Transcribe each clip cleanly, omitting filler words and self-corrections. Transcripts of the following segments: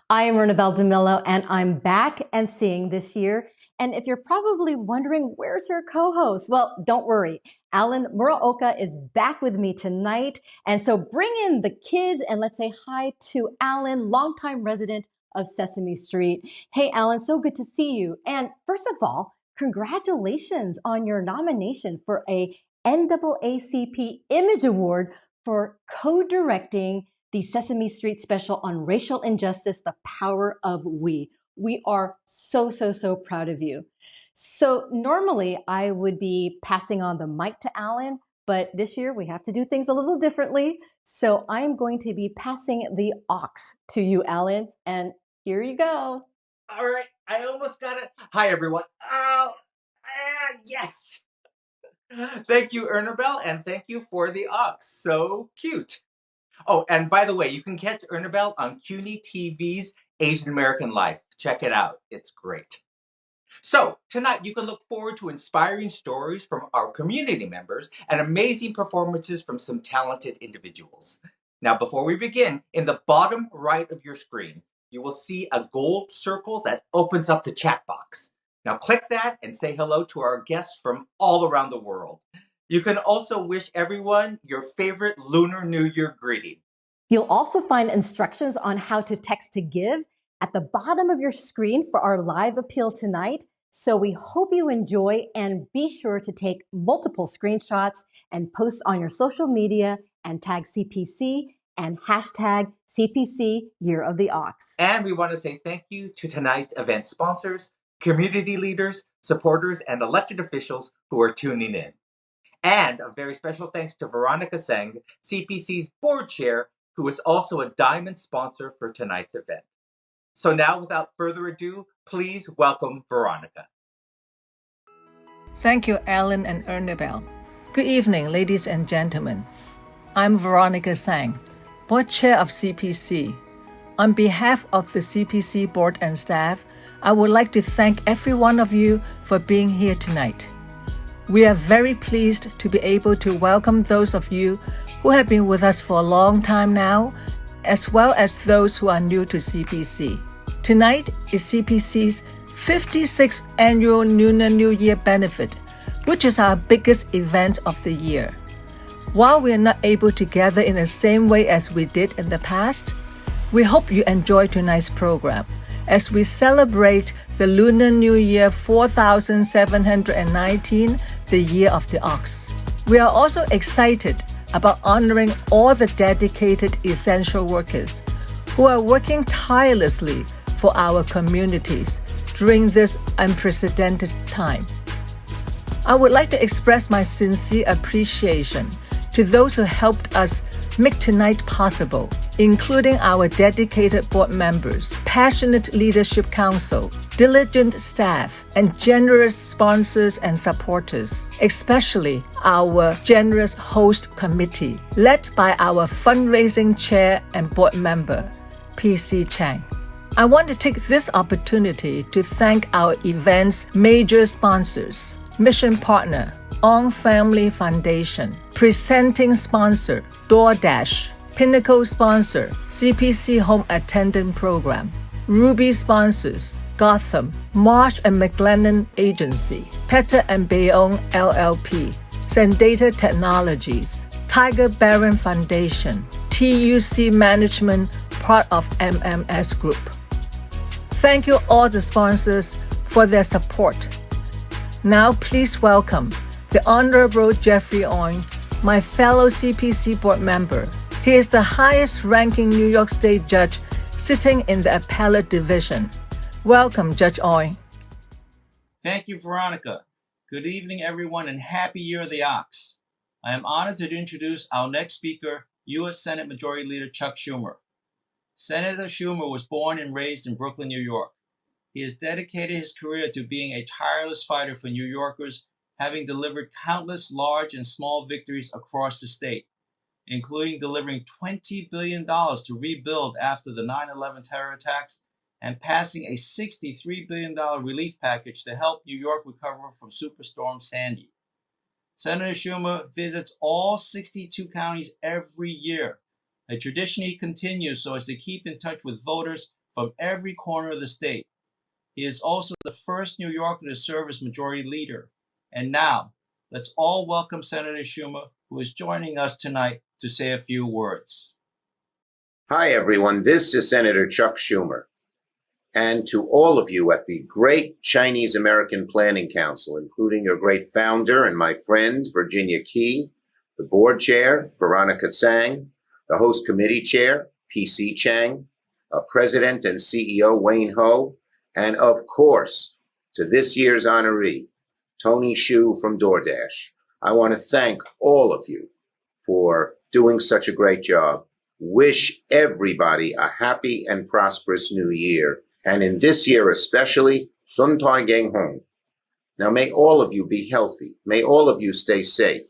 I am Renabelle DeMillo, and I'm back emceeing this year. And if you're probably wondering, where's your co-host? Well, don't worry. Alan Muraoka is back with me tonight. And so bring in the kids and let's say hi to Alan, longtime resident of Sesame Street. Hey, Alan, so good to see you. And first of all, congratulations on your nomination for a NAACP Image Award for co-directing the Sesame Street special on racial injustice, The Power of We. We are so proud of you. So normally I would be passing on the mic to Alan, but this year we have to do things a little differently. So I'm going to be passing the aux to you, Alan, and here you go. All right, I almost got it. Hi, everyone. Yes. Thank you, Ernabelle, and thank you for the aux. So cute. Oh, and by the way, you can catch Ernabelle on CUNY TV's Asian American Life. Check it out. It's great. So tonight you can look forward to inspiring stories from our community members and amazing performances from some talented individuals. Now, before we begin, in the bottom right of your screen, you will see a gold circle that opens up the chat box. Now click that and say hello to our guests from all around the world. You can also wish everyone your favorite Lunar New Year greeting. You'll also find instructions on how to text to give at the bottom of your screen for our live appeal tonight. So we hope you enjoy, and be sure to take multiple screenshots and post on your social media and tag CPC and hashtag CPC Year of the Ox. And we want to say thank you to tonight's event sponsors, community leaders, supporters, and elected officials who are tuning in. And a very special thanks to Veronica Seng, CPC's board chair, who is also a diamond sponsor for tonight's event. So now, without further ado, please welcome Veronica. Thank you, Alan and Ernabelle. Good evening, ladies and gentlemen. I'm Veronica Sang, board chair of CPC. On behalf of the CPC board and staff, I would like to thank every one of you for being here tonight. We are very pleased to be able to welcome those of you who have been with us for a long time now, as well as those who are new to CPC. Tonight is CPC's 56th annual Lunar New Year benefit, which is our biggest event of the year. While we are not able to gather in the same way as we did in the past, we hope you enjoy tonight's program as we celebrate the Lunar New Year 4719, the Year of the Ox. We are also excited about honoring all the dedicated essential workers who are working tirelessly for our communities during this unprecedented time. I would like to express my sincere appreciation to those who helped us make tonight possible, including our dedicated board members, passionate leadership council, diligent staff, and generous sponsors and supporters, especially our generous host committee, led by our fundraising chair and board member, PC Chang. I want to take this opportunity to thank our event's major sponsors, mission partner, On Family Foundation, presenting sponsor, DoorDash, Pinnacle sponsor, CPC Home Attendant Program, Ruby sponsors, Gotham, Marsh and McLennan Agency, Petter and Bayonne LLP, Sendata Technologies, Tiger Barron Foundation, TUC Management, part of MMS Group. Thank you all the sponsors for their support. Now please welcome the Honorable Jeffrey Owen, my fellow CPC board member. He is the highest-ranking New York State judge sitting in the appellate division. Welcome, Judge Owen. Thank you, Veronica. Good evening, everyone, and Happy Year of the Ox. I am honored to introduce our next speaker, U.S. Senate Majority Leader Chuck Schumer. Senator Schumer was born and raised in Brooklyn, New York. He has dedicated his career to being a tireless fighter for New Yorkers, having delivered countless large and small victories across the state, including delivering $20 billion to rebuild after the 9/11 terror attacks and passing a $63 billion relief package to help New York recover from Superstorm Sandy. Senator Schumer visits all 62 counties every year, a tradition he continues so as to keep in touch with voters from every corner of the state. He is also the first New Yorker to serve as Majority Leader. And now, let's all welcome Senator Schumer, who is joining us tonight to say a few words. Hi, everyone. This is Senator Chuck Schumer. And to all of you at the great Chinese American Planning Council, including your great founder and my friend, Virginia Key, the board chair, Veronica Tsang, the host committee chair, PC Chang, president and CEO, Wayne Ho, and of course, to this year's honoree, Tony Xu from DoorDash. I want to thank all of you for doing such a great job. Wish everybody a happy and prosperous new year. And in this year especially, Sun Tai Gang Hong. Now may all of you be healthy. May all of you stay safe.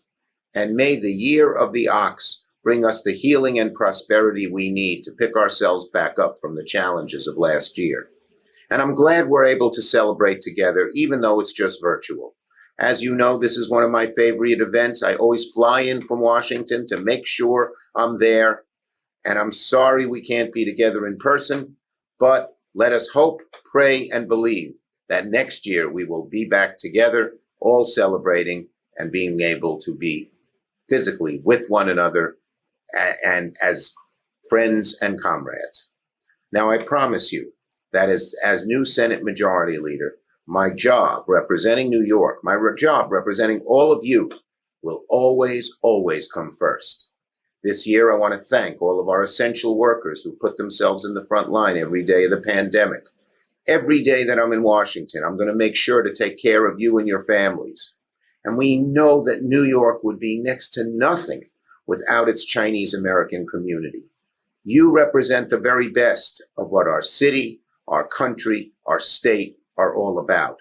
And may the year of the ox bring us the healing and prosperity we need to pick ourselves back up from the challenges of last year. And I'm glad we're able to celebrate together, even though it's just virtual. As you know, this is one of my favorite events. I always fly in from Washington to make sure I'm there. And I'm sorry we can't be together in person, but let us hope, pray, and believe that next year we will be back together, all celebrating and being able to be physically with one another and as friends and comrades. Now, I promise you that as new Senate Majority Leader, my job representing New York, my job representing all of you will always, always come first. This year, I want to thank all of our essential workers who put themselves in the front line every day of the pandemic. Every day that I'm in Washington, I'm going to make sure to take care of you and your families. And we know that New York would be next to nothing without its Chinese American community. You represent the very best of what our city, our country, our state are all about.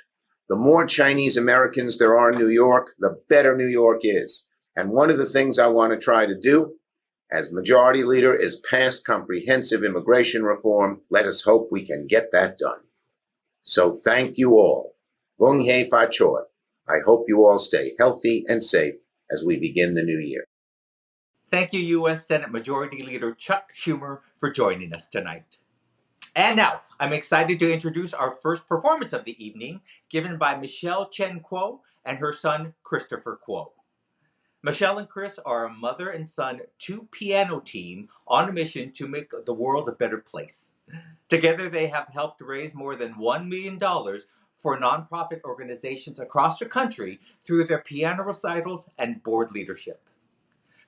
The more Chinese Americans there are in New York, the better New York is. And one of the things I want to try to do as Majority Leader is pass comprehensive immigration reform. Let us hope we can get that done. So thank you all. Vung Hei Fa Choi. I hope you all stay healthy and safe as we begin the new year. Thank you, U.S. Senate Majority Leader Chuck Schumer, for joining us tonight. And now, I'm excited to introduce our first performance of the evening, given by Michelle Chen Kuo and her son, Christopher Kuo. Michelle and Chris are a mother and son two-piano team on a mission to make the world a better place. Together, they have helped raise more than $1 million for nonprofit organizations across the country through their piano recitals and board leadership.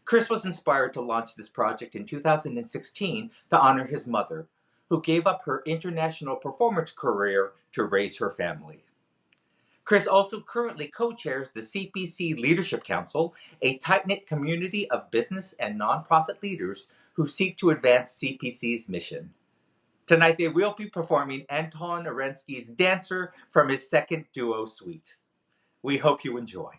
Chris was inspired to launch this project in 2016 to honor his mother, who gave up her international performance career to raise her family. Chris also currently co-chairs the CPC Leadership Council, a tight-knit community of business and nonprofit leaders who seek to advance CPC's mission. Tonight they will be performing Anton Arensky's Dancer from his second duo suite. We hope you enjoy.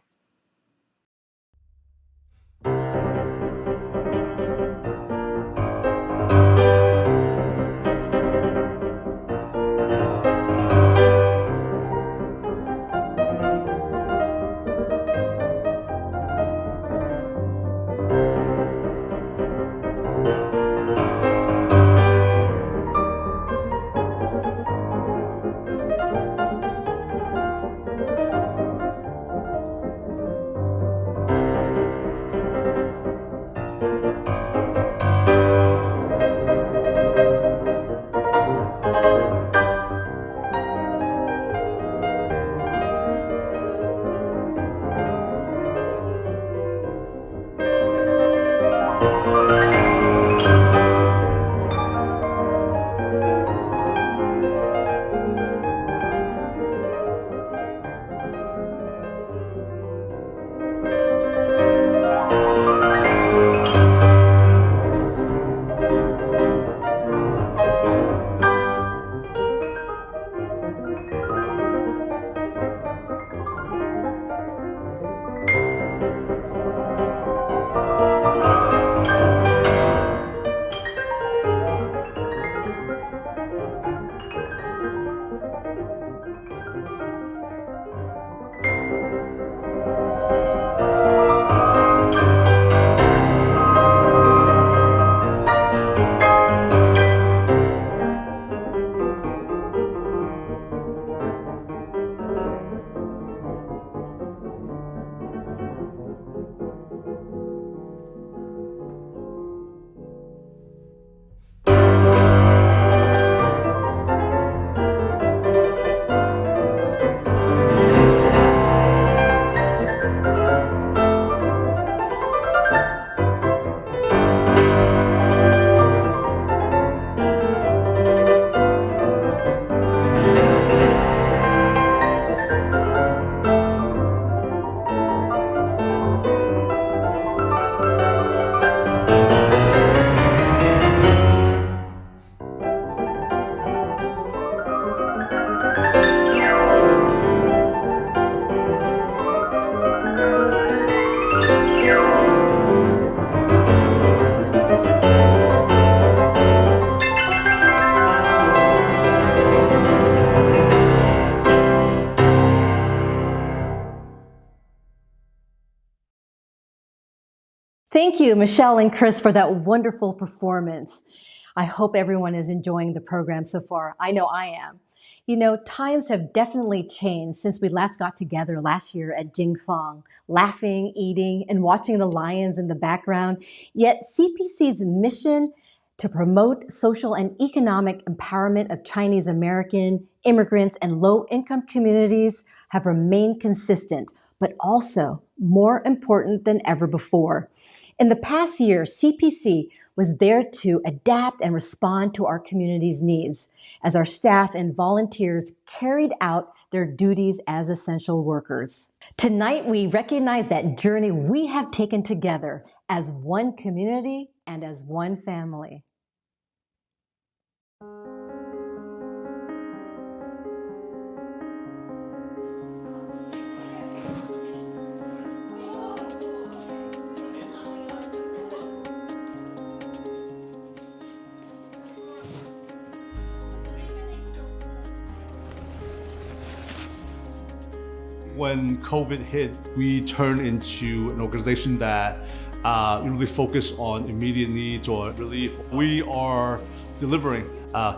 Thank you, Michelle and Chris, for that wonderful performance. I hope everyone is enjoying the program so far. I know I am. You know, times have definitely changed since we last got together last year at Jingfang, laughing, eating, and watching the lions in the background. Yet CPC's mission to promote social and economic empowerment of Chinese American, immigrants, and low-income communities have remained consistent, but also more important than ever before. In the past year, CPC was there to adapt and respond to our community's needs as our staff and volunteers carried out their duties as essential workers. Tonight, we recognize that journey we have taken together as one community and as one family. When COVID hit, we turned into an organization that really focus on immediate needs or relief. We are delivering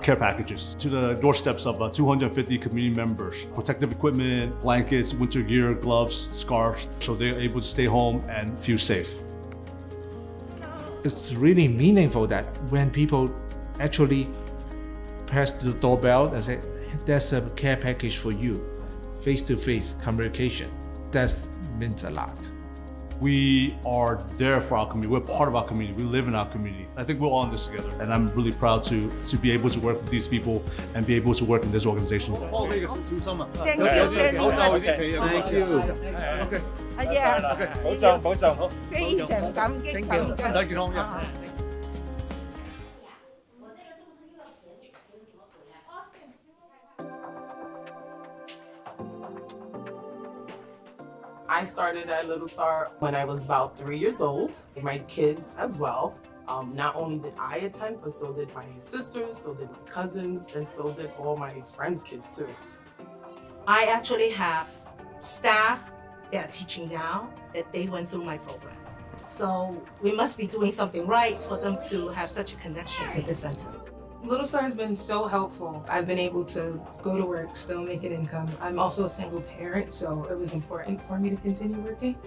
care packages to the doorsteps of 250 community members. Protective equipment, blankets, winter gear, gloves, scarves, so they're able to stay home and feel safe. It's really meaningful that when people actually press the doorbell and say, there's a care package for you, face-to-face communication, that means a lot. We are there for our community. We're part of our community. We live in our community. I think we're all in this together. And I'm really proud to be able to work with these people and be able to work in this organization. Thank you. Thank you. I started at Little Star when I was about 3 years old. My kids as well. Not only did I attend, but so did my sisters, so did my cousins, and so did all my friends' kids too. I actually have staff that are teaching now that they went through my program. So we must be doing something right for them to have such a connection with the center. Little Star has been so helpful. I've been able to go to work, still make an income. I'm also a single parent, so it was important for me to continue working.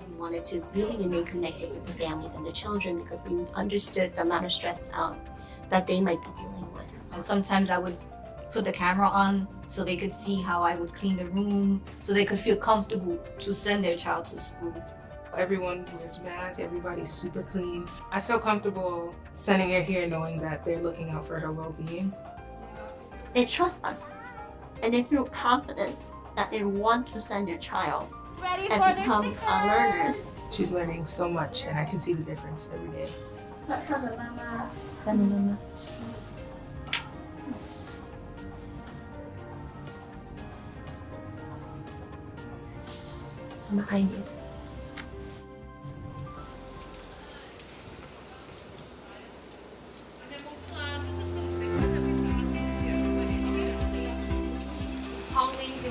We wanted to really remain connected with the families and the children because we understood the amount of stress that they might be dealing with. And sometimes I would put the camera on so they could see how I would clean the room, so they could feel comfortable to send their child to school. Everyone wears masks, everybody's super clean. I feel comfortable sending her here knowing that they're looking out for her well-being. They trust us, and they feel confident that they want to send their child and become learners. She's learning so much, and I can see the difference every day. Behind you.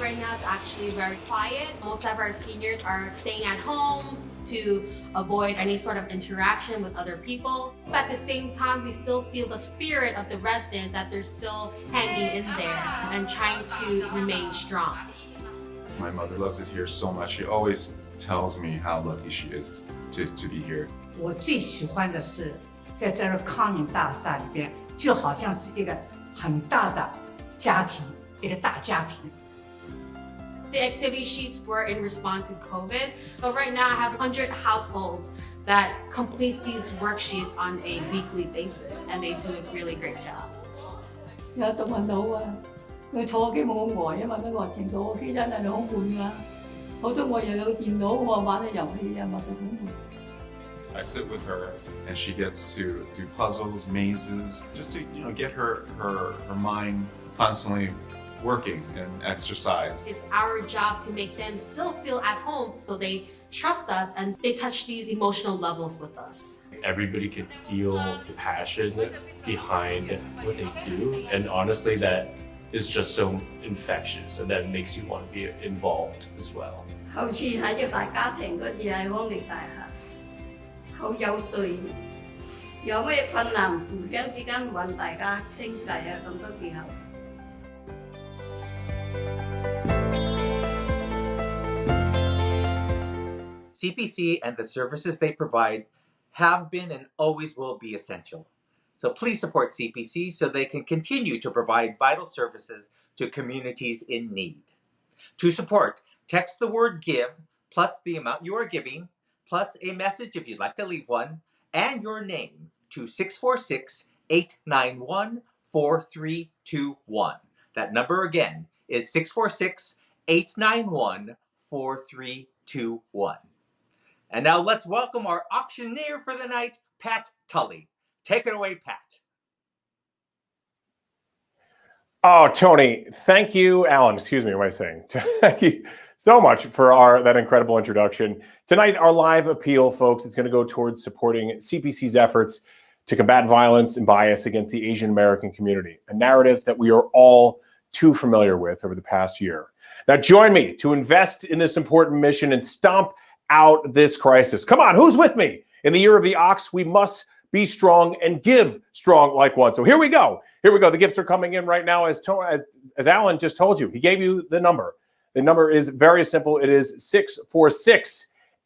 Right now is actually very quiet. Most of our seniors are staying at home to avoid any sort of interaction with other people. But at the same time, we still feel the spirit of the residents that they're still hanging in there and trying to remain strong. My mother loves it here so much. She always tells me how lucky she is to be here. 我最喜欢的是在这个康宁大厦里边，就好像是一个很大的家庭，一个大家庭。 The activity sheets were in response to COVID. So right now I have 100 households that complete these worksheets on a weekly basis, and they do a really great job. 有動運到啊！佢坐機冇咁呆啊嘛，佢話程度我機真係好悶啊！好多我又有電腦，我玩啲遊戲啊，咪就好悶。 I sit with her and she gets to do puzzles, mazes, just to get her mind constantly working and exercise. It's our job to make them still feel at home so they trust us and they touch these emotional levels with us. Everybody can feel the passion behind what they do, and honestly that is just so infectious and that makes you want to be involved as well. 好似喺一個大家庭嗰啲係安寧大廈，好有對，有咩困難互相之間揾大家傾偈啊，咁都幾好。CPC and the services they provide have been and always will be essential. So please support CPC so they can continue to provide vital services to communities in need. To support, text the word GIVE plus the amount you are giving, plus a message if you'd like to leave one, and your name to 646-891-4321. That number again is 646-891-4321. And now let's welcome our auctioneer for the night, Pat Tully. Take it away, Pat. Oh, Tony, thank you, Alan. Excuse me, what am I saying? Thank you so much for that incredible introduction. Tonight, our live appeal, folks, is going to go towards supporting CPC's efforts to combat violence and bias against the Asian American community, a narrative that we are all too familiar with over the past year. Now, join me to invest in this important mission and stomp out this crisis. Come on, who's with me? In the year of the ox, we must be strong and give strong like one. So here we go. Here we go. The gifts are coming in right now. As Alan just told you, he gave you the number. The number is very simple. It is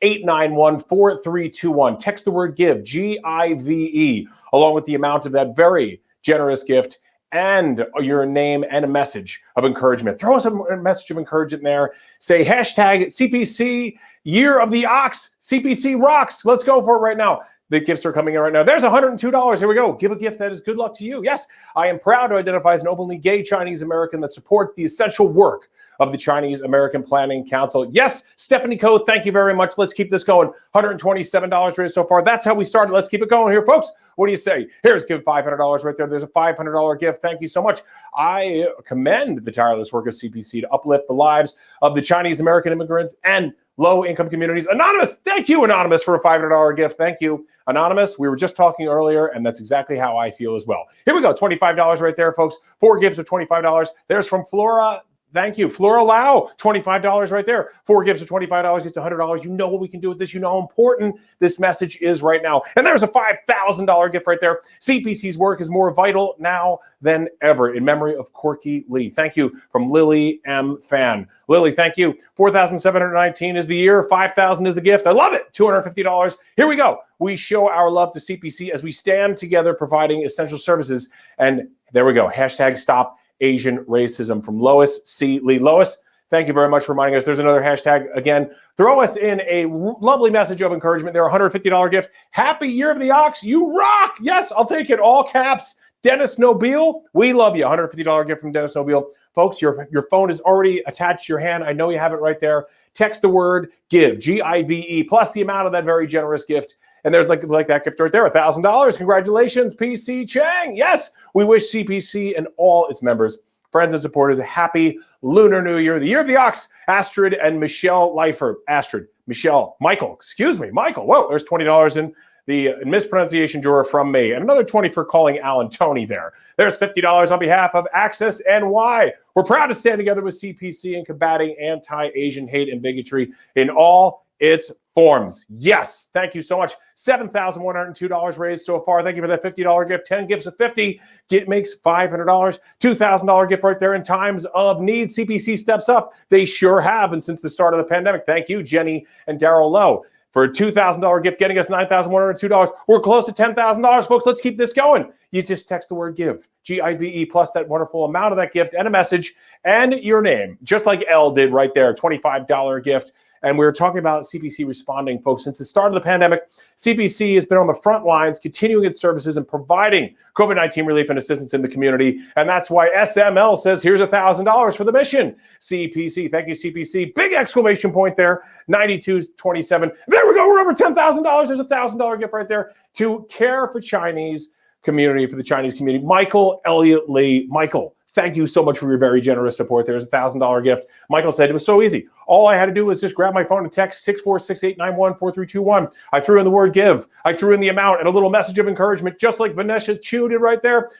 646-891-4321. Text the word GIVE, G-I-V-E, along with the amount of that very generous gift and your name and a message of encouragement. Throw us a message of encouragement there. Say hashtag CPC Year of the Ox. CPC rocks. Let's go for it right now. The gifts are coming in right now. There's $102. Here we go. Give a gift that is good luck to you. Yes, I am proud to identify as an openly gay Chinese American that supports the essential work of the Chinese American Planning Council. Yes, Stephanie Ko, thank you very much. Let's keep this going. $127 raised so far. That's how we started. Let's keep it going here, folks. What do you say? Here's give $500 right there. There's a $500 gift. Thank you so much. I commend the tireless work of CPC to uplift the lives of the Chinese American immigrants and low-income communities. Anonymous, thank you, Anonymous, for a $500 gift. Thank you, Anonymous. We were just talking earlier, and that's exactly how I feel as well. Here we go, $25 right there, folks. 4 gifts of $25. There's from Flora. Thank you. Flora Lau, $25 right there. 4 gifts of $25 gets $100. You know what we can do with this. You know how important this message is right now. And there's a $5,000 gift right there. CPC's work is more vital now than ever in memory of Corky Lee. Thank you from Lily M. Fan. Lily, thank you. 4,719 is the year. 5,000 is the gift. I love it. $250. Here we go. We show our love to CPC as we stand together providing essential services. And there we go. Hashtag stop Asian racism from Lois C. Lee. Lois, thank you very much for reminding us. There's another hashtag. Again, throw us in a lovely message of encouragement. There are $150 gifts. Happy Year of the Ox. You rock. Yes, I'll take it. All caps. Dennis Nobile, we love you. $150 gift from Dennis Nobile. Folks, your phone is already attached to your hand. I know you have it right there. Text the word GIVE, G-I-V-E, plus the amount of that very generous gift. And there's like that gift right there, $1,000. Congratulations, PC Chang. Yes, we wish CPC and all its members, friends and supporters a happy Lunar New Year, the Year of the Ox. Astrid and Michelle Leifer. Astrid, Michelle, Michael, excuse me, Michael. Whoa, there's $20 in the mispronunciation drawer from me. And another $20 for calling Alan Tony there. There's $50 on behalf of Access NY. We're proud to stand together with CPC in combating anti-Asian hate and bigotry in all its forms. Yes, thank you so much. $7,102 raised so far. Thank you for that $50 gift. 10 gifts of $50 makes $500. $2,000 gift right there in times of need. CPC steps up. They sure have. And since the start of the pandemic, thank you, Jenny and Daryl Lowe, for a $2,000 gift, getting us $9,102. We're close to $10,000, folks. Let's keep this going. You just text the word GIVE, G-I-V-E, plus that wonderful amount of that gift and a message and your name, just like Elle did right there, $25 gift. And we were talking about CPC responding, folks. Since the start of the pandemic, CPC has been on the front lines, continuing its services and providing COVID-19 relief and assistance in the community. And that's why SML says, here's $1,000 for the mission. CPC, thank you, CPC. Big exclamation point there, 9227. There we go, we're over $10,000. There's a $1,000 gift right there to Care for Chinese Community, for the Chinese community. Michael Elliott Lee. Michael, thank you so much for your very generous support. There's a $1,000 gift. Michael said it was so easy. All I had to do was just grab my phone and text 646-891-4321. I threw in the word GIVE. I threw in the amount and a little message of encouragement, just like Vanessa Chu did right there.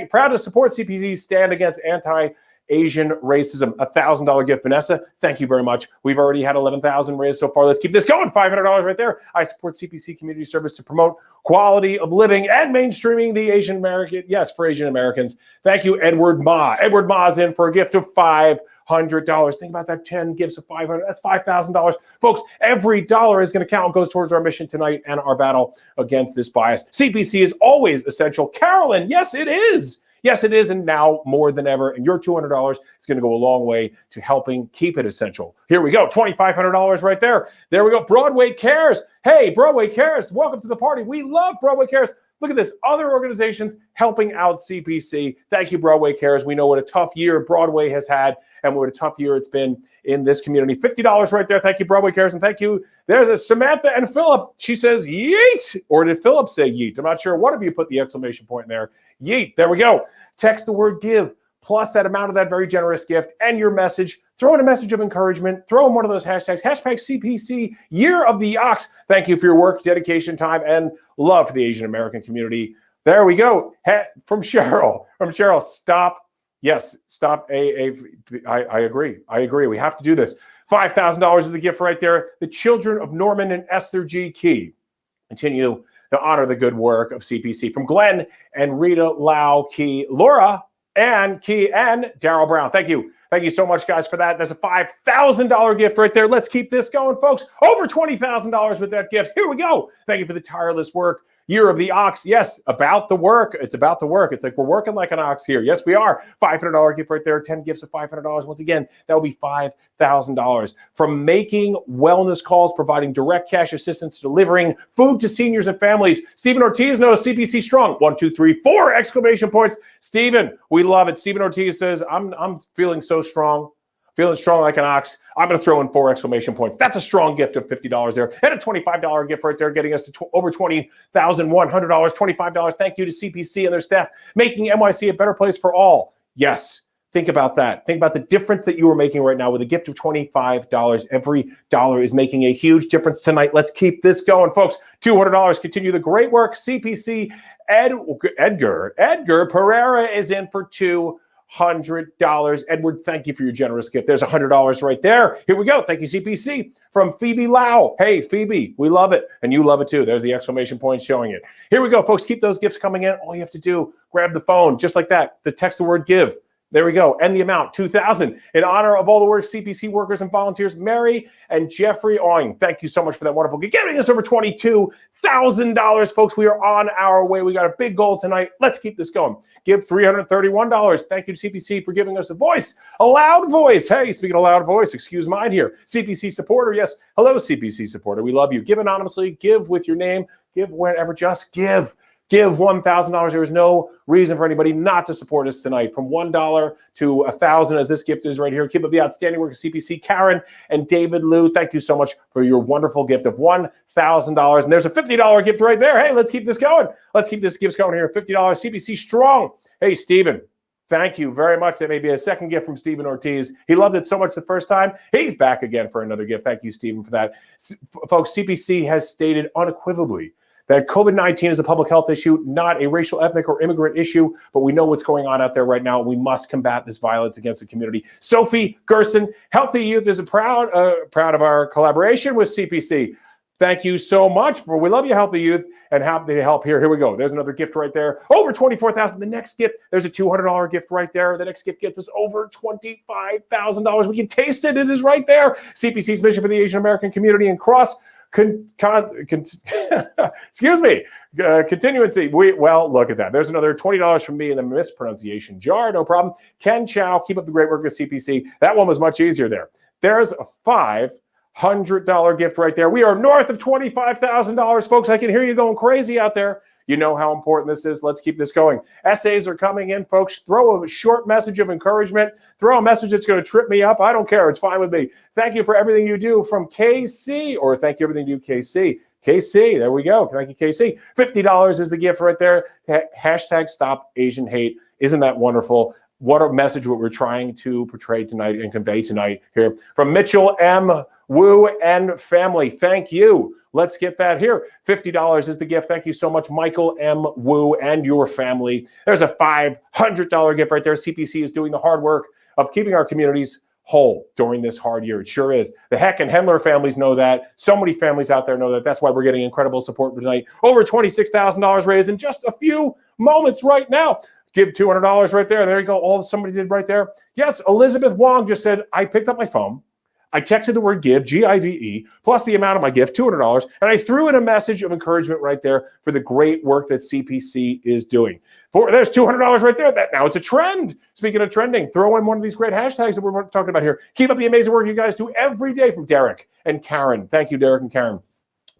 Proud to support CPC's stand against Asian racism. $1,000 gift. Vanessa, thank you very much. We've already had 11,000 raised so far. Let's keep this going. $500 right there. I support CPC community service to promote quality of living and mainstreaming the Asian American. Yes, for Asian Americans. Thank you, Edward Ma. Edward Ma's in for a gift of $500. Think about that. 10 gifts of $500. That's $5,000. Folks, every dollar is going to count and goes towards our mission tonight and our battle against this bias. CPC is always essential. Carolyn, yes, it is. Yes, it is, and now more than ever. And your $200 is going to go a long way to helping keep it essential. Here we go, $2,500 right there. There we go. Broadway Cares. Hey, Broadway Cares, welcome to the party. We love Broadway Cares. Look at this, other organizations helping out CPC. Thank you, Broadway Cares. We know what a tough year Broadway has had and what a tough year it's been in this community. $50 right there. Thank you, Broadway Cares, and thank you. There's a Samantha and Philip. She says, yeet, or did Philip say yeet? I'm not sure. One of you put the exclamation point in there. Yeet, there we go. Text the word give, plus that amount of that very generous gift and your message. Throw in a message of encouragement. Throw in one of those hashtags. Hashtag CPC, Year of the Ox. Thank you for your work, dedication, time, and love for the Asian American community. There we go. From Cheryl. From Cheryl, stop. Yes, stop AAPI. I agree. I agree. We have to do this. $5,000 is the gift right there. The children of Norman and Esther G. Key continue to honor the good work of CPC. From Glenn and Rita Lau Key, Laura and Key and Daryl Brown. Thank you. Thank you so much, guys, for that. That's a $5,000 gift right there. Let's keep this going, folks. Over $20,000 with that gift. Here we go. Thank you for the tireless work. Year of the Ox. Yes, about the work. It's about the work. It's like we're working like an ox here. Yes, we are. $500 gift right there. 10 gifts of $500. Once again, that will be $5,000. From making wellness calls, providing direct cash assistance, delivering food to seniors and families. Stephen Ortiz knows CPC strong. 1, 2, 3, 4 exclamation points. Stephen, we love it. Stephen Ortiz says, I'm feeling so strong. Feeling strong like an ox. I'm going to throw in 4 exclamation points. That's a strong gift of $50 there. And a $25 gift right there, getting us to over $20,100. $25. Thank you to CPC and their staff, making NYC a better place for all. Yes, think about that. Think about the difference that you are making right now with a gift of $25. Every dollar is making a huge difference tonight. Let's keep this going, folks. $200. Continue the great work. CPC Edgar Pereira is in for $200. Edward, thank you for your generous gift. There's $100 right there. Here we go. Thank you, CPC. From Phoebe Lau. Hey, Phoebe, we love it. And you love it too. There's the exclamation point showing it. Here we go, folks. Keep those gifts coming in. All you have to do, grab the phone, just like that. The text the word give. There we go. And the amount, $2,000. In honor of all the work, CPC workers and volunteers, Mary and Jeffrey Owing. Thank you so much for that wonderful gift. Getting us over $22,000, folks. We are on our way. We got a big goal tonight. Let's keep this going. Give $331. Thank you to CPC for giving us a voice, a loud voice. Hey, speaking of loud voice, excuse mine here. CPC supporter, yes. Hello, CPC supporter. We love you. Give anonymously. Give with your name. Give wherever. Just give. Give $1,000. There is no reason for anybody not to support us tonight. From $1 to $1,000, as this gift is right here. Keep up the outstanding work of CPC. Karen and David Liu, thank you so much for your wonderful gift of $1,000. And there's a $50 gift right there. Hey, let's keep this going. Let's keep this gift going here. $50. CPC strong. Hey, Stephen. Thank you very much. That may be a second gift from Stephen Ortiz. He loved it so much the first time. He's back again for another gift. Thank you, Stephen, for that. Folks, CPC has stated unequivocally that COVID-19 is a public health issue, not a racial, ethnic, or immigrant issue, but we know what's going on out there right now. We must combat this violence against the community. Sophie Gerson, Healthy Youth is proud of our collaboration with CPC. Thank you so much. We love you, Healthy Youth, and happy to help here. Here we go. There's another gift right there. Over $24,000. The next gift, there's a $200 gift right there. The next gift gets us over $25,000. We can taste it. It is right there. CPC's mission for the Asian American community and continuancy. Well, look at that. There's another $20 from me in the mispronunciation jar. No problem. Ken Chow, keep up the great work with CPC. That one was much easier there. There's a $500 gift right there. We are north of $25,000, folks. I can hear you going crazy out there. You know how important this is. Let's keep this going. Essays are coming in, folks. Throw a short message of encouragement. Throw a message that's going to trip me up. I don't care. It's fine with me. Thank you for everything you do from KC, or thank you for everything you do, KC. KC, there we go. Thank you, KC. $50 is the gift right there. Hashtag Stop Asian Hate. Isn't that wonderful? What a message what we're trying to portray tonight and convey tonight here. From Mitchell M. Wu and family. Thank you. Let's get that here. $50 is the gift. Thank you so much, Michael M. Wu and your family. There's a $500 gift right there. CPC is doing the hard work of keeping our communities whole during this hard year. It sure is. The Heck and Hendler families know that. So many families out there know that. That's why we're getting incredible support tonight. Over $26,000 raised in just a few moments right now. Give $200 right there. There you go. All somebody did right there. Yes, Elizabeth Wong just said, I picked up my phone. I texted the word give, G-I-V-E, plus the amount of my gift, $200, and I threw in a message of encouragement right there for the great work that CPC is doing. There's $200 right there. Now it's a trend. Speaking of trending, throw in one of these great hashtags that we're talking about here. Keep up the amazing work you guys do every day from Derek and Karen. Thank you, Derek and Karen.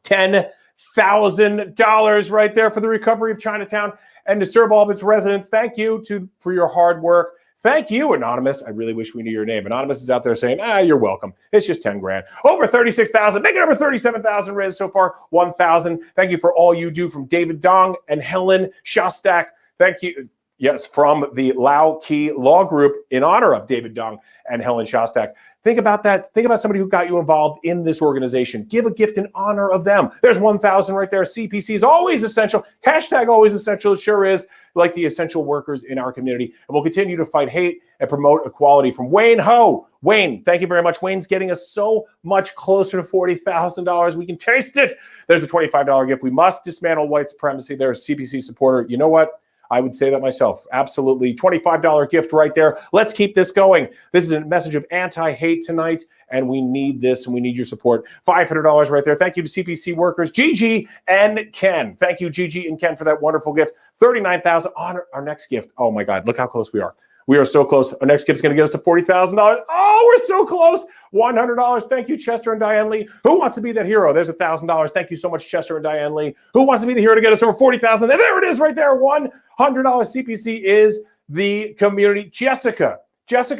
$10,000 right there for the recovery of Chinatown and to serve all of its residents. Thank you for your hard work. Thank you, Anonymous. I really wish we knew your name. Anonymous is out there saying, you're welcome. It's just 10 grand. Over 36,000. Make it over 37,000 raised so far. 1,000. Thank you for all you do from David Dong and Helen Shostak. Thank you. Yes, from the Lao Key Law Group in honor of David Dong and Helen Shostak. Think about that. Think about somebody who got you involved in this organization. Give a gift in honor of them. There's 1,000 right there. CPC is always essential. Hashtag always essential. It sure is, like the essential workers in our community. And we'll continue to fight hate and promote equality. From Wayne Ho. Wayne, thank you very much. Wayne's getting us so much closer to $40,000. We can taste it. There's a $25 gift. We must dismantle white supremacy. There's a CPC supporter. You know what? I would say that myself. Absolutely. $25 gift right there. Let's keep this going. This is a message of anti-hate tonight, and we need this, and we need your support. $500 right there. Thank you to CPC workers, Gigi and Ken. Thank you, Gigi and Ken, for that wonderful gift. $39,000 on our next gift. Oh, my God. Look how close we are. We are so close. Our next gift is going to get us to $40,000. Oh, we're so close. $100. Thank you, Chester and Diane Lee. Who wants to be that hero? There's $1,000. Thank you so much, Chester and Diane Lee. Who wants to be the hero to get us over $40,000? There it is right there. $100. CPC is the community. Jessica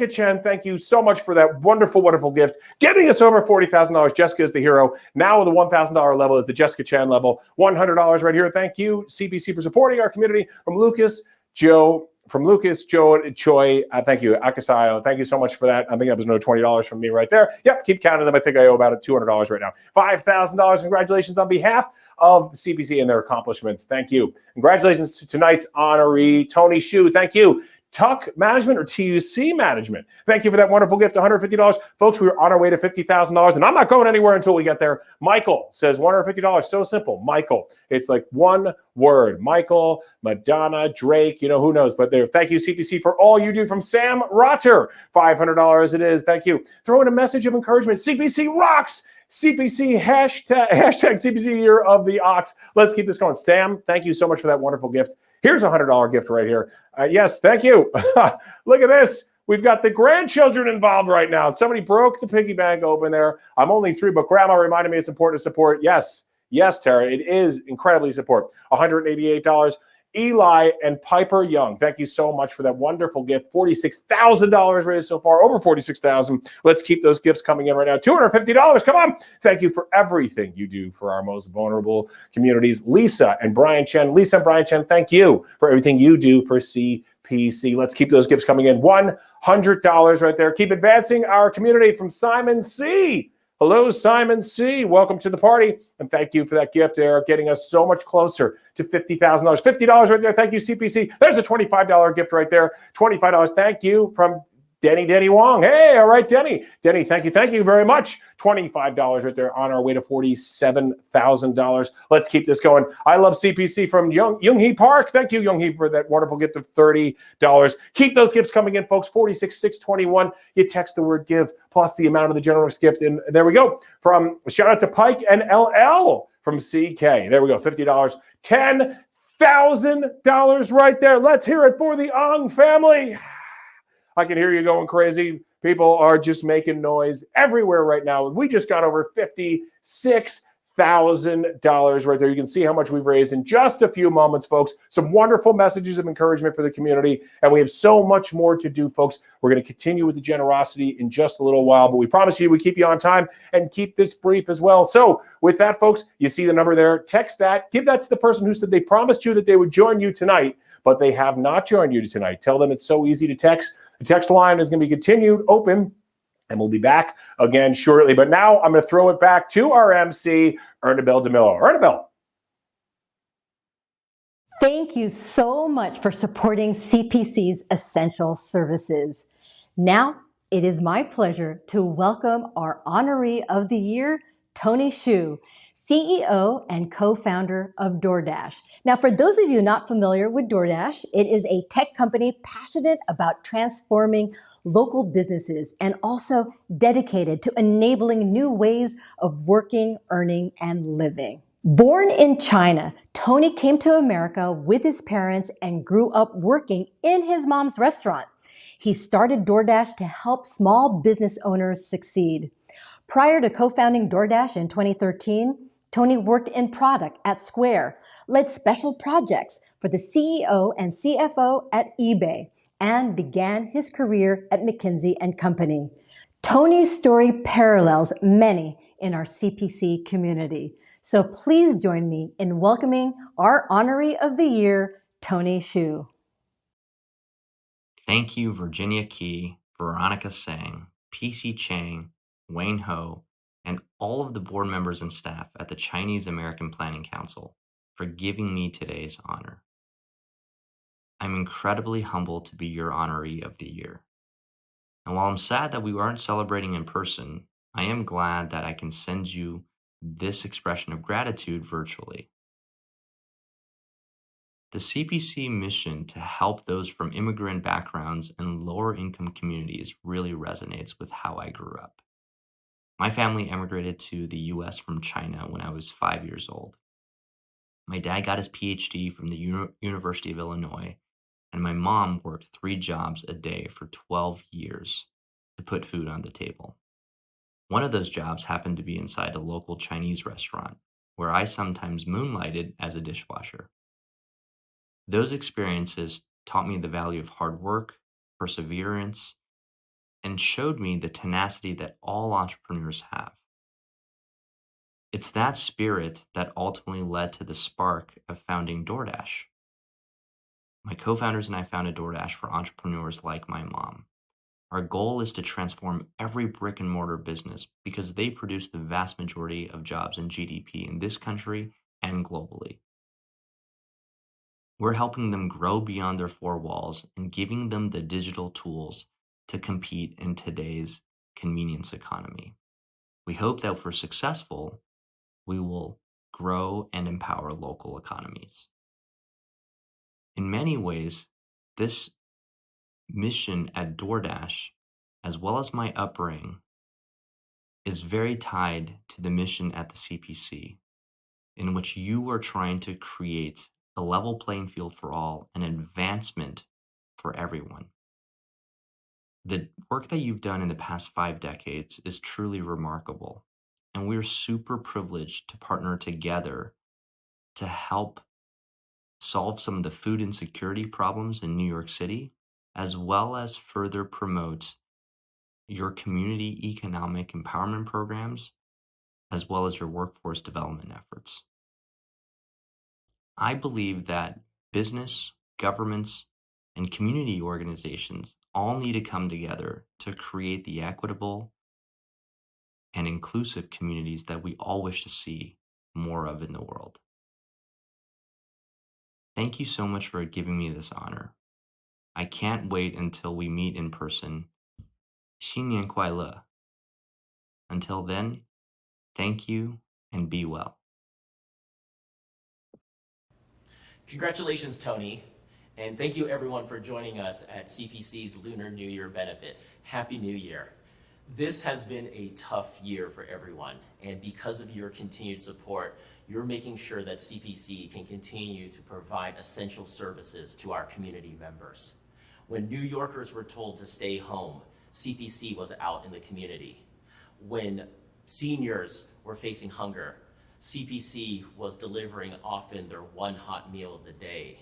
Chen, thank you so much for that wonderful, wonderful gift. Getting us over $40,000. Jessica is the hero. Now the $1,000 level is the Jessica Chen level. $100 right here. Thank you, CPC, for supporting our community. From Lucas, Joe, Choi, thank you, Akasayo. Thank you so much for that. I think that was another $20 from me right there. Yep, keep counting them. I think I owe about $200 right now. $5,000. Congratulations on behalf of the CPC and their accomplishments. Thank you. Congratulations to tonight's honoree, Tony Shu. Thank you. Tuck Management or TUC Management. Thank you for that wonderful gift, $150. Folks, we are on our way to $50,000, and I'm not going anywhere until we get there. Michael says $150. So simple. Michael. It's like one word. Michael, Madonna, Drake, who knows. But there. Thank you, CPC, for all you do. From Sam Rotter, $500 it is. Thank you. Throw in a message of encouragement. CPC rocks. CPC hashtag CPC Year of the Ox. Let's keep this going. Sam, thank you so much for that wonderful gift. Here's a $100 gift right here. Yes, thank you. Look at this. We've got the grandchildren involved right now. Somebody broke the piggy bank open there. I'm only 3, but Grandma reminded me it's important to support. Yes, Tara, it is incredibly support. $188. Eli and Piper Young, thank you so much for that wonderful gift. $46,000 raised so far, over $46,000. Let's keep those gifts coming in right now. $250, come on. Thank you for everything you do for our most vulnerable communities. Lisa and Brian Chen, thank you for everything you do for CPC. Let's keep those gifts coming in. $100 right there. Keep advancing our community. From Simon C. Hello, Simon C. Welcome to the party. And thank you for that gift, Eric, getting us so much closer to $50,000. $50 right there. Thank you, CPC. There's a $25 gift right there. $25. Thank you from Denny Wong. Hey, all right, Denny, thank you very much. $25 right there, on our way to $47,000. Let's keep this going. I love CPC from Young-hee Park. Thank you, Young-hee, for that wonderful gift of $30. Keep those gifts coming in, folks. $46,621. You text the word give plus the amount of the generous gift, and there we go. From shout out to Pike and LL from CK. There we go, $50. $10,000 right there. Let's hear it for the Ong family. I can hear you going crazy. People are just making noise everywhere right now. We just got over $56,000 right there. You can see how much we've raised in just a few moments, folks. Some wonderful messages of encouragement for the community. And we have so much more to do, folks. We're going to continue with the generosity in just a little while, but we promise you we keep you on time and keep this brief as well. So with that, folks, you see the number there. Text that. Give that to the person who said they promised you that they would join you tonight, but they have not joined you tonight. Tell them it's so easy to text. The text line is going to be continued open, and we'll be back again shortly. But now I'm going to throw it back to our MC, Ernabel DeMillo. Ernabel. Thank you so much for supporting CPC's essential services. Now, it is my pleasure to welcome our honoree of the year, Tony Xu, CEO and co-founder of DoorDash. Now, for those of you not familiar with DoorDash, it is a tech company passionate about transforming local businesses and also dedicated to enabling new ways of working, earning, and living. Born in China, Tony came to America with his parents and grew up working in his mom's restaurant. He started DoorDash to help small business owners succeed. Prior to co-founding DoorDash in 2013, Tony worked in product at Square, led special projects for the CEO and CFO at eBay, and began his career at McKinsey & Company. Tony's story parallels many in our CPC community. So please join me in welcoming our honoree of the year, Tony Xu. Thank you, Virginia Key, Veronica Sang, PC Chang, Wayne Ho, and all of the board members and staff at the Chinese American Planning Council for giving me today's honor. I'm incredibly humbled to be your honoree of the year. And while I'm sad that we aren't celebrating in person, I am glad that I can send you this expression of gratitude virtually. The CPC mission to help those from immigrant backgrounds and lower income communities really resonates with how I grew up. My family emigrated to the US from China when I was 5 years old. My dad got his PhD from the University of Illinois, and my mom worked 3 jobs a day for 12 years to put food on the table. One of those jobs happened to be inside a local Chinese restaurant, where I sometimes moonlighted as a dishwasher. Those experiences taught me the value of hard work, perseverance, and showed me the tenacity that all entrepreneurs have. It's that spirit that ultimately led to the spark of founding DoorDash. My co-founders and I founded DoorDash for entrepreneurs like my mom. Our goal is to transform every brick and mortar business because they produce the vast majority of jobs and GDP in this country and globally. We're helping them grow beyond their 4 walls and giving them the digital tools to compete in today's convenience economy. We hope that if we're successful, we will grow and empower local economies. In many ways, this mission at DoorDash, as well as my upbringing, is very tied to the mission at the CPC, in which you are trying to create a level playing field for all, an advancement for everyone. The work that you've done in the past 5 decades is truly remarkable, and we're super privileged to partner together to help solve some of the food insecurity problems in New York City, as well as further promote your community economic empowerment programs, as well as your workforce development efforts. I believe that business, governments, and community organizations all need to come together to create the equitable and inclusive communities that we all wish to see more of in the world. Thank you so much for giving me this honor. I can't wait until we meet in person. 新年快乐. Until then, thank you and be well. Congratulations, Tony. And thank you everyone for joining us at CPC's Lunar New Year benefit. Happy New Year. This has been a tough year for everyone. And because of your continued support, you're making sure that CPC can continue to provide essential services to our community members. When New Yorkers were told to stay home, CPC was out in the community. When seniors were facing hunger, CPC was delivering often their one hot meal of the day.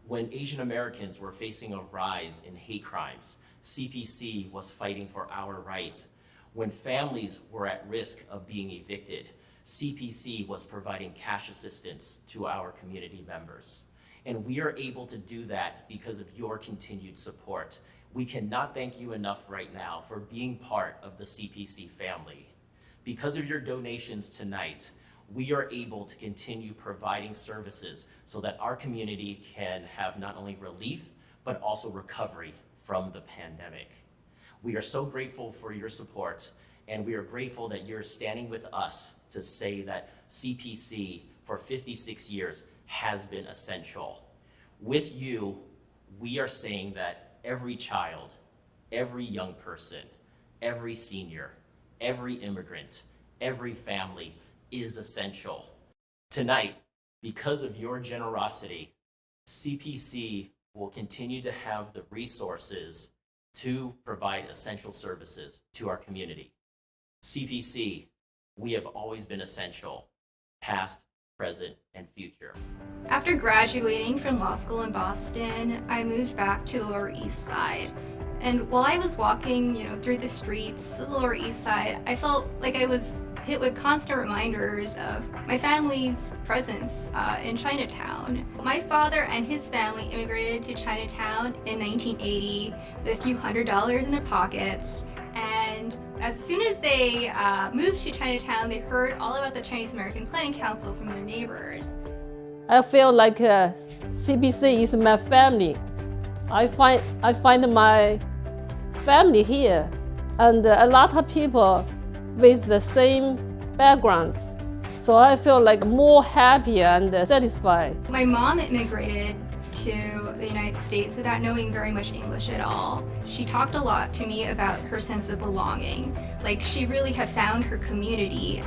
When Asian Americans were facing a rise in hate crimes, CPC was fighting for our rights. When families were at risk of being evicted, CPC was providing cash assistance to our community members. And we are able to do that because of your continued support. We cannot thank you enough right now for being part of the CPC family. Because of your donations tonight, we are able to continue providing services so that our community can have not only relief, but also recovery from the pandemic. We are so grateful for your support, and we are grateful that you're standing with us to say that CPC for 56 years has been essential. With you, we are saying that every child, every young person, every senior, every immigrant, every family is essential. Tonight, because of your generosity, CPC will continue to have the resources to provide essential services to our community. CPC, we have always been essential, past, present, and future. After graduating from law school in Boston, I moved back to the Lower East Side. And while I was walking, through the streets of the Lower East Side, I felt like I was hit with constant reminders of my family's presence in Chinatown. My father and his family immigrated to Chinatown in 1980 with a few $100s in their pockets. And as soon as they moved to Chinatown, they heard all about the Chinese American Planning Council from their neighbors. I feel like CPC is my family. I find my family here, and a lot of people with the same backgrounds. So I feel like more happy and satisfied. My mom immigrated to the United States without knowing very much English at all. She talked a lot to me about her sense of belonging. Like she really had found her community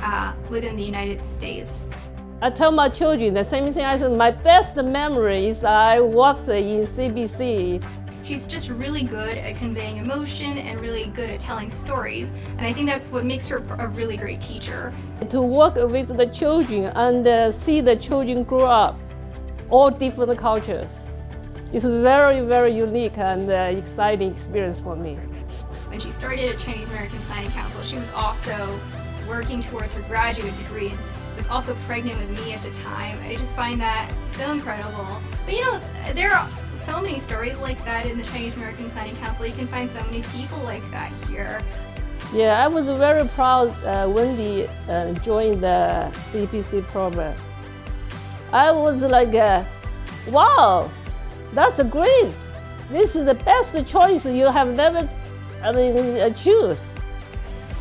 within the United States. I tell my children the same thing. I said my best memory is I worked in CPC. She's just really good at conveying emotion and really good at telling stories. And I think that's what makes her a really great teacher. To work with the children and see the children grow up, all different cultures. It's a very, very unique and exciting experience for me. When she started at Chinese American Planning Council, she was also working towards her graduate degree and was also pregnant with me at the time. I just find that so incredible. But there are so many stories like that in the Chinese American Planning Council. You can find so many people like that here. Yeah, I was very proud when we joined the CPC program. I was like, wow, that's great. This is the best choice you have never choose.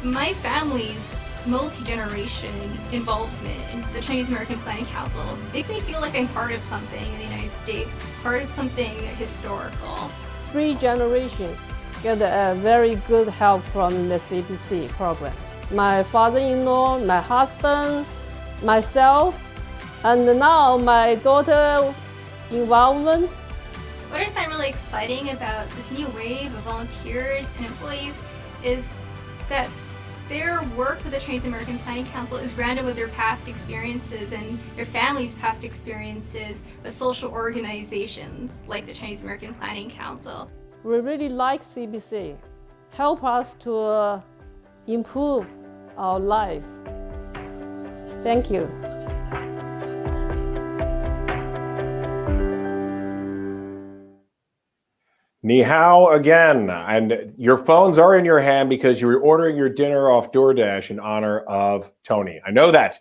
My family's multi-generation involvement in the Chinese American Planning Council makes me feel like I'm part of something in the United States, part of something historical. 3 generations get a very good help from the CPC program. My father-in-law, my husband, myself, and now my daughter involvement. What I find really exciting about this new wave of volunteers and employees is that their work with the Chinese American Planning Council is grounded with their past experiences and their family's past experiences with social organizations like the Chinese American Planning Council. We really like CPC. Help us to improve our life. Thank you. Ni hao again, and your phones are in your hand because you're ordering your dinner off DoorDash in honor of Tony. I know that.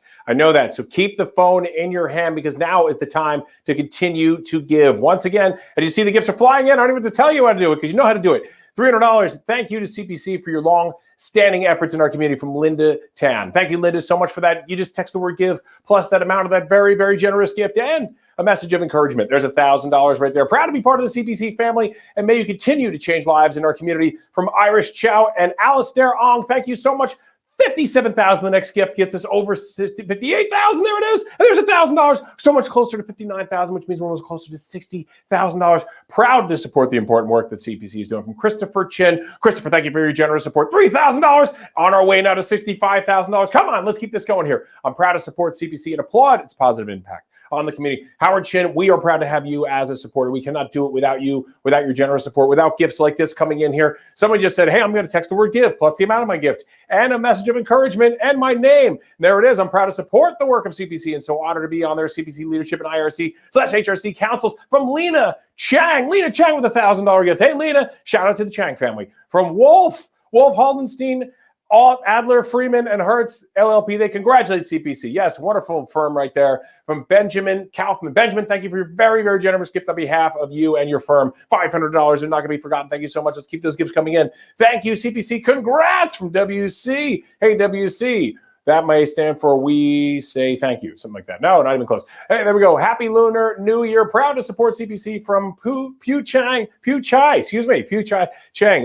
So keep the phone in your hand because now is the time to continue to give. Once again, as you see the gifts are flying in, I don't even have to tell you how to do it because you know how to do it. $300. Thank you to CPC for your long-standing efforts in our community from Linda Tan. Thank you, Linda, so much for that. You just text the word give plus that amount of that very, very generous gift and a message of encouragement. There's $1,000 right there. Proud to be part of the CPC family, and may you continue to change lives in our community. From Irish Chow and Alistair Ong, thank you so much. $57,000. The next gift gets us over $58,000. There it is. And there's $1,000. So much closer to $59,000, which means we're almost closer to $60,000. Proud to support the important work that CPC is doing. From Christopher Chin. Christopher, thank you for your generous support. $3,000. On our way now to $65,000. Come on, let's keep this going here. I'm proud to support CPC and applaud its positive impact on the community. Howard Chin, we are proud to have you as a supporter. We cannot do it without you, without your generous support, without gifts like this coming in here. Somebody just said, hey, I'm going to text the word give plus the amount of my gift and a message of encouragement and my name. And there it is. I'm proud to support the work of CPC and so honored to be on their CPC leadership and IRC/HRC councils. From Lena Chang. Lena Chang with $1,000 gift. Hey, Lena, shout out to the Chang family. From Wolf Haldenstein. All Adler, Freeman, and Hertz LLP, they congratulate CPC. Yes, wonderful firm right there from Benjamin Kaufman. Benjamin, thank you for your very, very generous gift on behalf of you and your firm. $500 are not going to be forgotten. Thank you so much. Let's keep those gifts coming in. Thank you, CPC. Congrats from WC. Hey, WC. That may stand for we say thank you, something like that. No, not even close. Hey, there we go. Happy Lunar New Year. Proud to support CPC from Pu Chang.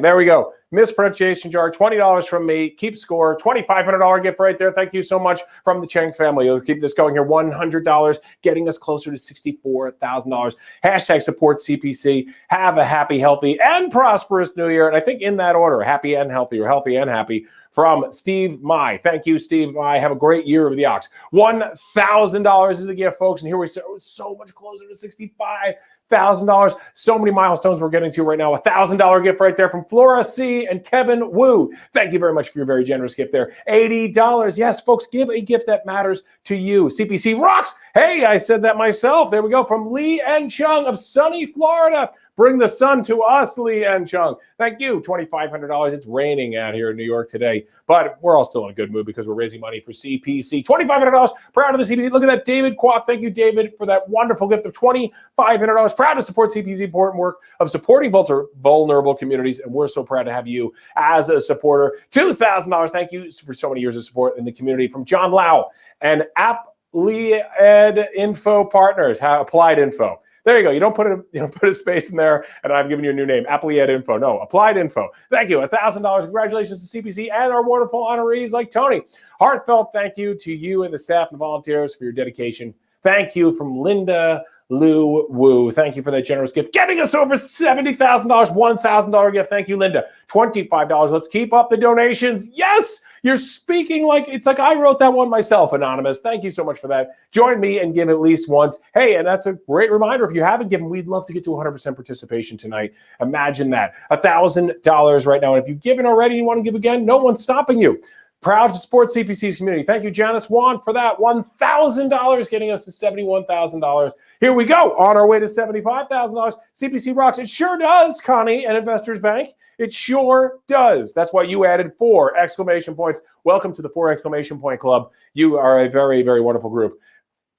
There we go. Mispronunciation jar, $20 from me. Keep score, $2,500 gift right there. Thank you so much from the Chang family. We'll keep this going here. $100, getting us closer to $64,000. Hashtag support CPC. Have a happy, healthy, and prosperous New Year. And I think in that order, happy and healthy, or healthy and happy, from Steve Mai. Thank you, Steve Mai. Have a great year of the ox. $1,000 is the gift, folks. And here we are, so much closer to $65,000. So many milestones we're getting to right now. $1,000 gift right there from Flora C and Kevin Wu. Thank you very much for your very generous gift there. $80. Yes, folks, give a gift that matters to you. CPC rocks. Hey, I said that myself. There we go. From Lee and Chung of sunny Florida. Bring the sun to us, Lee and Chung. Thank you. $2,500. It's raining out here in New York today, but we're all still in a good mood because we're raising money for CPC. $2,500. Proud of the CPC. Look at that, David Kwok. Thank you, David, for that wonderful gift of $2,500. Proud to support CPC important work of supporting vulnerable communities, and we're so proud to have you as a supporter. $2,000. Thank you for so many years of support in the community from John Lau and Applied Info Partners. Applied Info. There you go. You don't put a space in there, and I've given you a new name, Applied Info. No, Applied Info. Thank you. $1,000. Congratulations to CPC and our wonderful honorees like Tony. Heartfelt thank you to you and the staff and volunteers for your dedication. Thank you from Linda Lu Wu. Thank you for that generous gift. Getting us over $70,000, $1,000 gift. Thank you, Linda. $25. Let's keep up the donations. Yes, you're speaking like it's like I wrote that one myself, Anonymous. Thank you so much for that. Join me and give at least once. Hey, and that's a great reminder. If you haven't given, we'd love to get to 100% participation tonight. Imagine that. $1,000 right now. And if you've given already and you want to give again, no one's stopping you. Proud to support CPC's community. Thank you, Janice Wan, for that. $1,000, getting us to $71,000. Here we go, on our way to $75,000. CPC rocks. It sure does, Connie and Investors Bank. It sure does. That's why you added 4 exclamation points. Welcome to the 4 exclamation point club. You are a very, very wonderful group.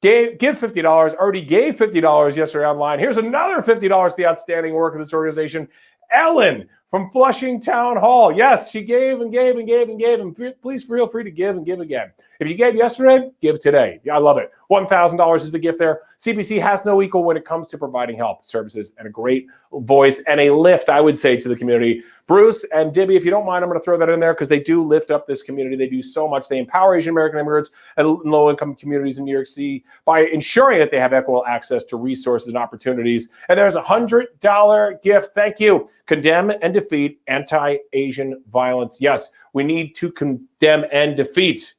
Give $50. Already gave $50 yesterday online. Here's another $50 to the outstanding work of this organization. Ellen from Flushing Town Hall. Yes, she gave and gave and gave and gave. And please feel free to give and give again. If you gave yesterday, give today. Yeah, I love it. $1,000 is the gift there. CPC has no equal when it comes to providing help, services, and a great voice and a lift, I would say, to the community. Bruce and Dibby, if you don't mind, I'm going to throw that in there because they do lift up this community. They do so much. They empower Asian American immigrants and low-income communities in New York City by ensuring that they have equitable access to resources and opportunities. And there's a $100 gift. Thank you. Condemn and defeat anti-Asian violence. Yes, we need to condemn and defeat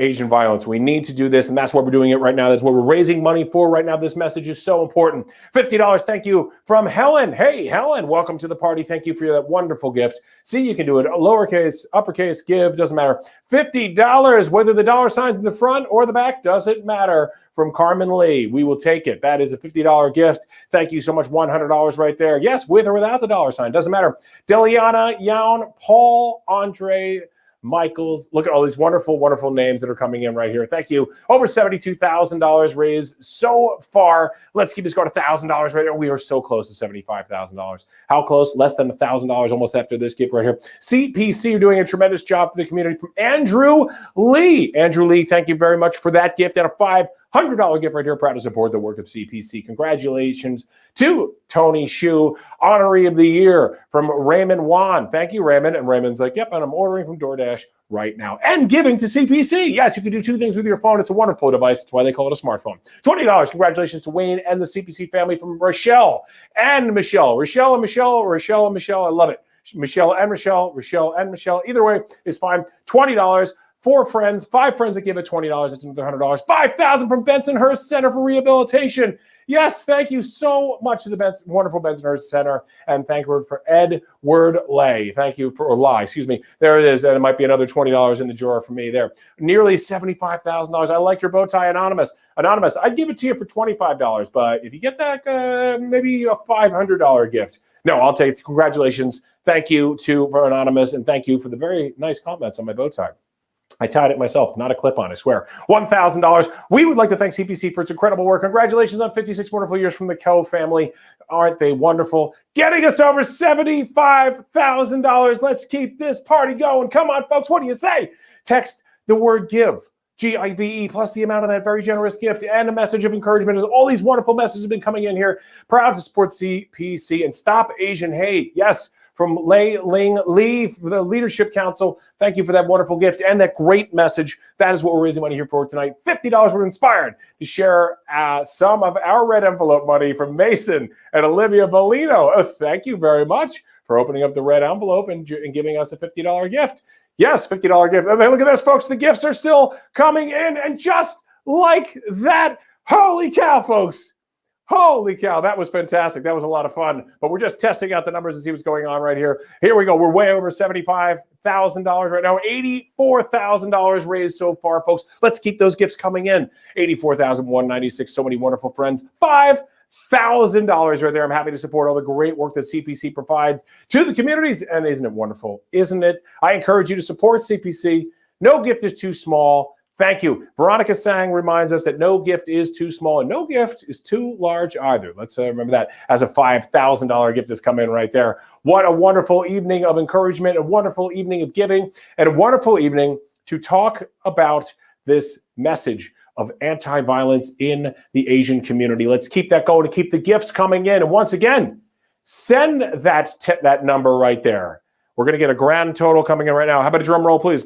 Asian violence. We need to do this, and that's why we're doing it right now. That's what we're raising money for right now. This message is so important. $50, thank you, from Helen. Hey, Helen, welcome to the party. Thank you for that wonderful gift. See, you can do it lowercase, uppercase, give, doesn't matter. $50, whether the dollar sign's in the front or the back, doesn't matter. From Carmen Lee, we will take it. That is a $50 gift. Thank you so much. $100 right there. Yes, with or without the dollar sign, doesn't matter. Deliana, Youn, Paul, Andre, Michaels. Look at all these wonderful, wonderful names that are coming in right here. Thank you. Over $72,000 raised so far. Let's keep this going. $1,000 right now. We are so close to $75,000. How close? Less than $1,000 almost after this gift right here. CPC are doing a tremendous job for the community. From Andrew Lee. Andrew Lee, thank you very much for that gift and a $500 gift right here. Proud to support the work of CPC. Congratulations to Tony Shu, honoree of the year from Raymond Wan. Thank you, Raymond. And Raymond's like, yep, and I'm ordering from DoorDash right now. And giving to CPC. Yes, you can do 2 things with your phone. It's a wonderful device. That's why they call it a smartphone. $20. Congratulations to Wayne and the CPC family from Rochelle and Michelle. Rochelle and Michelle, Rochelle and Michelle. I love it. Michelle and Rochelle, Rochelle and Michelle. Either way is fine. $20. 4 friends, 5 friends that give it $20. It's another $100. $5,000 from Bensonhurst Center for Rehabilitation. Yes, thank you so much to the wonderful Bensonhurst Center, and thank you for Edward Lay. Thank you for There it is, and it might be another $20 in the drawer for me there. Nearly $75,000. I like your bow tie, Anonymous. Anonymous, I'd give it to you for $25, but if you get that, maybe a $500 gift. No, I'll take it. Congratulations. Thank you for Anonymous, and thank you for the very nice comments on my bow tie. I tied it myself, not a clip-on, I swear. $1,000. We would like to thank CPC for its incredible work. Congratulations on 56 wonderful years from the Co family. Aren't they wonderful? Getting us over $75,000. Let's keep this party going. Come on, folks. What do you say? Text the word GIVE, GIVE, plus the amount of that very generous gift and a message of encouragement. As all these wonderful messages have been coming in here. Proud to support CPC and stop Asian hate. Yes. From Lei Ling Lee, the Leadership Council. Thank you for that wonderful gift and that great message. That is what we're raising money here for tonight. $50. We're inspired to share some of our red envelope money from Mason and Olivia Bolino. Oh, thank you very much for opening up the red envelope and giving us a $50 gift. Yes, $50 gift. And look at this, folks. The gifts are still coming in. And just like that, holy cow, folks. Holy cow, that was fantastic. That was a lot of fun. But we're just testing out the numbers to see what's going on right here. Here we go. We're way over $75,000 right now. $84,000 raised so far, folks. Let's keep those gifts coming in. $84,196. So many wonderful friends. $5,000 right there. I'm happy to support all the great work that CPC provides to the communities. And isn't it wonderful? Isn't it? I encourage you to support CPC. No gift is too small. Thank you. Veronica Sang reminds us that no gift is too small and no gift is too large either. Let's remember that as a $5,000 gift has come in right there. What a wonderful evening of encouragement, a wonderful evening of giving, and a wonderful evening to talk about this message of anti-violence in the Asian community. Let's keep that going and keep the gifts coming in. And once again, send that number right there. We're going to get a grand total coming in right now. How about a drum roll, please?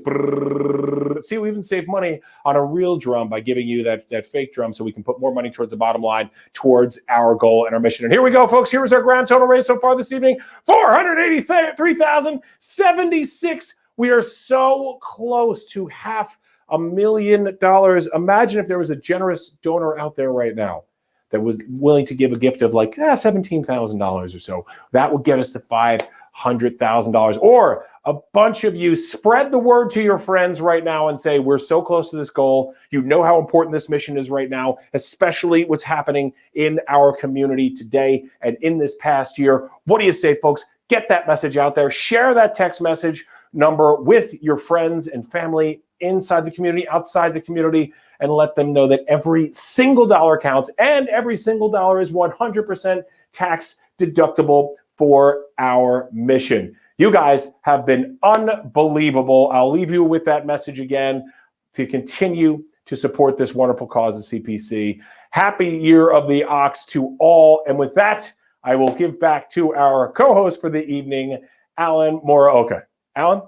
See, we even save money on a real drum by giving you that fake drum so we can put more money towards the bottom line, towards our goal and our mission. And here we go, folks. Here is our grand total raise so far this evening. $483,076. We are so close to $500,000. Imagine if there was a generous donor out there right now that was willing to give a gift of like $17,000 or so. That would get us to $500,000. Or a bunch of you spread the word to your friends right now and say, we're so close to this goal. You know how important this mission is right now, especially what's happening in our community today and in this past year. What do you say, folks? Get that message out there. Share that text message number with your friends and family inside the community, outside the community, and let them know that every single dollar counts and every single dollar is 100% tax deductible for our mission. You guys have been unbelievable. I'll leave you with that message again to continue to support this wonderful cause of CPC. Happy Year of the Ox to all. And with that, I will give back to our co-host for the evening, Alan Muraoka. Alan?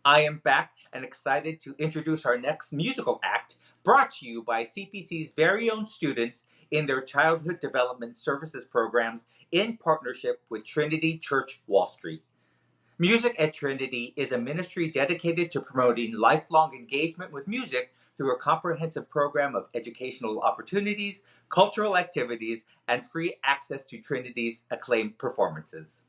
I am back and excited to introduce our next musical act, brought to you by CPC's very own students in their Childhood Development Services programs in partnership with Trinity Church Wall Street. Music at Trinity is a ministry dedicated to promoting lifelong engagement with music through a comprehensive program of educational opportunities, cultural activities, and free access to Trinity's acclaimed performances.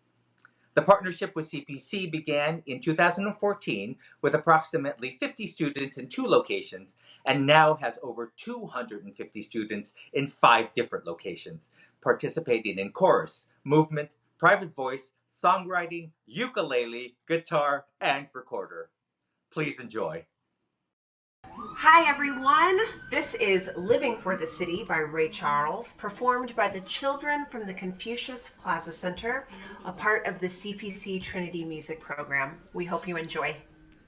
The partnership with CPC began in 2014 with approximately 50 students in 2 locations and now has over 250 students in 5 different locations, participating in chorus, movement, private voice, songwriting, ukulele, guitar, and recorder. Please enjoy. Hi everyone, this is Living for the City by Ray Charles, performed by the children from the Confucius Plaza Center, a part of the CPC Trinity Music Program. We hope you enjoy.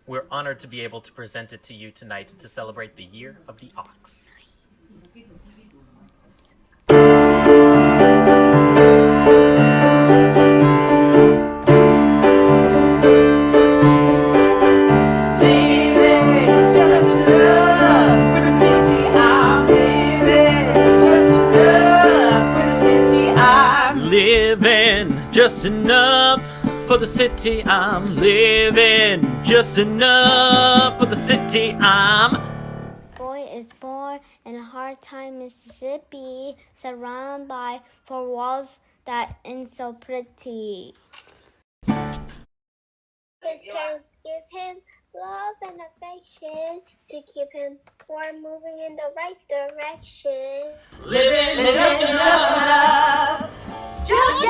We're honored to be able to present it to you tonight to celebrate the Year of the Ox. Just enough for the city I'm living. Just enough for the city I'm. Boy is born in a hard time, Mississippi, surrounded by 4 walls that ain't so pretty. His parents give him love and affection to keep him warm, moving in the right direction. Living just enough. Just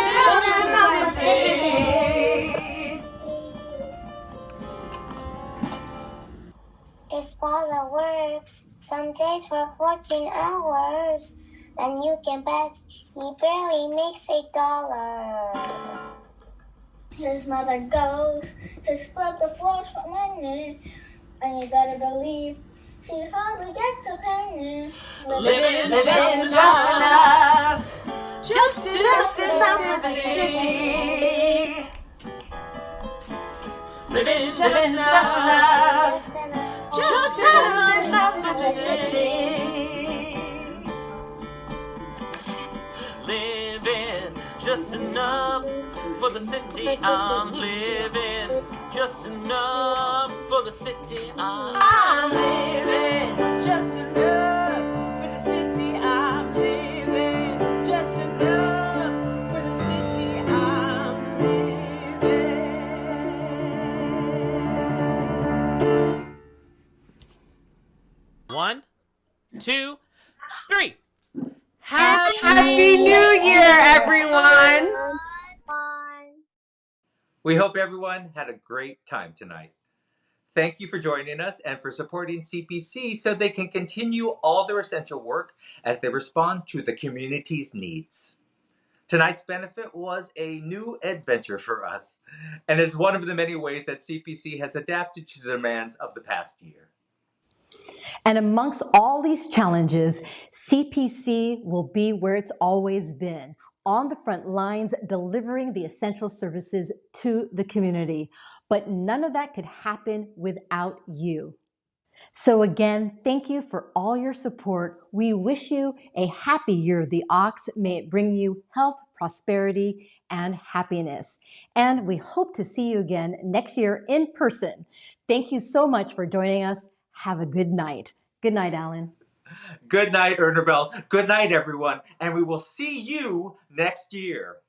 for 14 hours. And you can bet he barely makes $1. His mother goes to scrub the floors for money, and you better believe she hardly gets a penny. Living just enough, just enough for the city. Living just enough, just enough for the city. Living just enough for the city I'm living. Just enough for the city I'm living. Just enough for the city I'm living. Just enough for the city I'm living. 1, 2, 3. Happy New Year, everyone! We hope everyone had a great time tonight. Thank you for joining us and for supporting CPC so they can continue all their essential work as they respond to the community's needs. Tonight's benefit was a new adventure for us and is one of the many ways that CPC has adapted to the demands of the past year. And amongst all these challenges, CPC will be where it's always been, on the front lines, delivering the essential services to the community. But none of that could happen without you. So again, thank you for all your support. We wish you a happy year of the ox. May it bring you health, prosperity, and happiness. And we hope to see you again next year in person. Thank you so much for joining us. Have a good night. Good night, Alan. Good night, Ernabel. Good night, everyone. And we will see you next year.